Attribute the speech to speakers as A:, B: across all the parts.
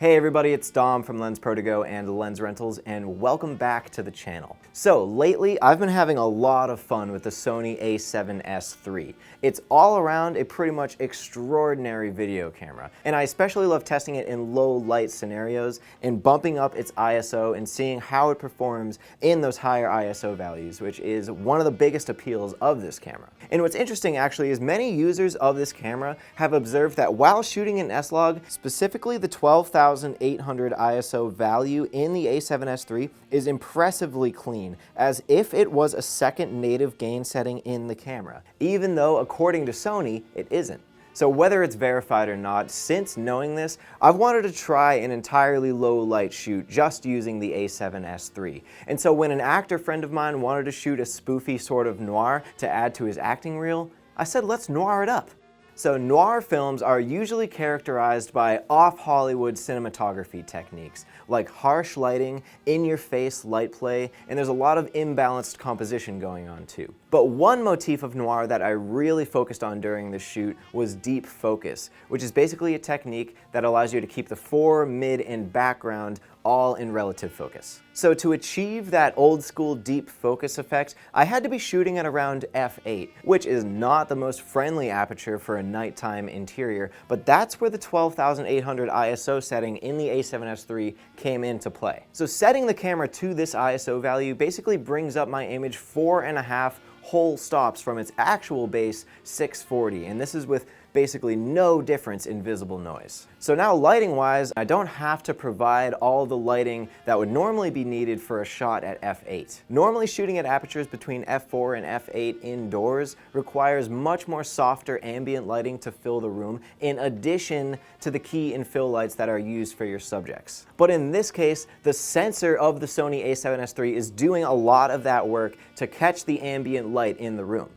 A: Hey everybody, it's Dom from Lensprotogo and Lens Rentals, and welcome back to the channel. So lately, I've been having a lot of fun with the Sony A7sIII. It's all around a pretty much extraordinary video camera, and I especially love testing it in low light scenarios and bumping up its ISO and seeing how it performs in those higher ISO values, which is one of the biggest appeals of this camera. And what's interesting actually is many users of this camera have observed that while shooting in S-Log, specifically the 12,800 ISO value in the A7sIII is impressively clean, as if it was a second native gain setting in the camera, even though according to Sony, it isn't. So whether it's verified or not, since knowing this, I've wanted to try an entirely low light shoot just using the A7sIII. And so when an actor friend of mine wanted to shoot a spoofy sort of noir to add to his acting reel, I said let's noir it up. So noir films are usually characterized by off-Hollywood cinematography techniques, like harsh lighting, in-your-face light play, and there's a lot of imbalanced composition going on too. But one motif of noir that I really focused on during the shoot was deep focus, which is basically a technique that allows you to keep the fore, mid, and background all in relative focus. So to achieve that old school deep focus effect, I had to be shooting at around f8, which is not the most friendly aperture for a nighttime interior, but that's where the 12,800 ISO setting in the A7sIII came into play. So setting the camera to this ISO value basically brings up my image 4.5 whole stops from its actual base 640, and this is with basically no difference in visible noise. So now lighting wise, I don't have to provide all the lighting that would normally be needed for a shot at f8. Normally shooting at apertures between f4 and f8 indoors requires much more softer ambient lighting to fill the room, in addition to the key and fill lights that are used for your subjects. But in this case, the sensor of the Sony A7sIII is doing a lot of that work to catch the ambient light in the room.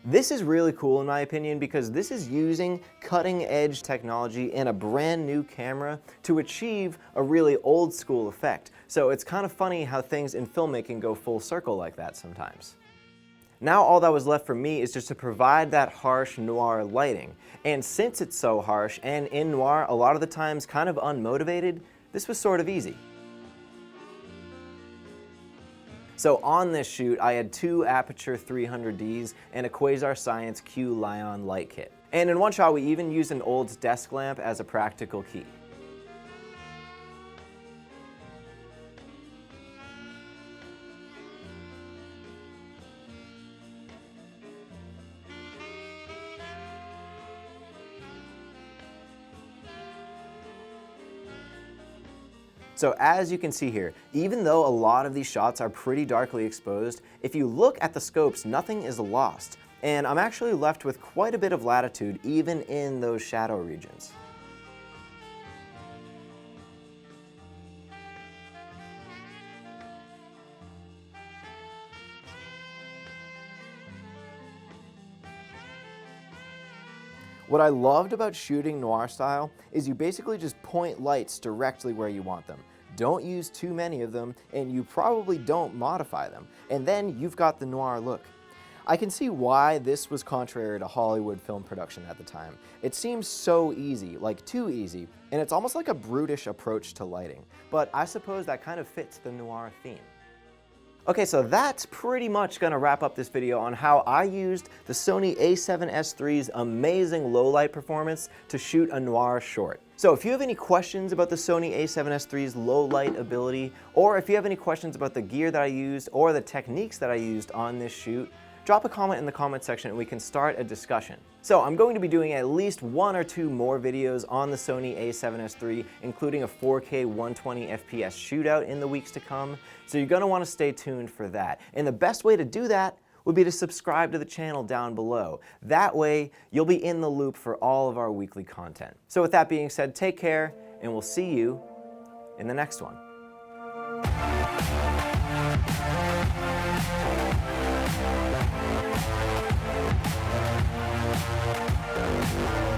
A: This is really cool in my opinion because this is using cutting-edge technology in a brand new camera to achieve a really old school effect. So it's kind of funny how things in filmmaking go full circle like that sometimes. Now all that was left for me is just to provide that harsh noir lighting. And since it's so harsh and in noir a lot of the times kind of unmotivated, this was sort of easy. So on this shoot, I had two Aperture 300Ds and a Quasar Science Q Lion light kit. And in one shot, we even used an old desk lamp as a practical key. So as you can see here, even though a lot of these shots are pretty darkly exposed, if you look at the scopes, nothing is lost. And I'm actually left with quite a bit of latitude even in those shadow regions. What I loved about shooting noir style is you basically just point lights directly where you want them. Don't use too many of them, and you probably don't modify them. And then you've got the noir look. I can see why this was contrary to Hollywood film production at the time. It seems so easy, like too easy, and it's almost like a brutish approach to lighting. But I suppose that kind of fits the noir theme. Okay, so that's pretty much gonna wrap up this video on how I used the Sony A7sIII's amazing low light performance to shoot a noir short. So if you have any questions about the Sony A7sIII's low light ability, or if you have any questions about the gear that I used or the techniques that I used on this shoot, drop a comment in the comment section and we can start a discussion. So I'm going to be doing at least 1 or 2 more videos on the Sony A7sIII, including a 4K 120 FPS shootout in the weeks to come, so you're going to want to stay tuned for that. And the best way to do that would be to subscribe to the channel down below. That way, you'll be in the loop for all of our weekly content. So with that being said, take care, and we'll see you in the next one. We'll be right back.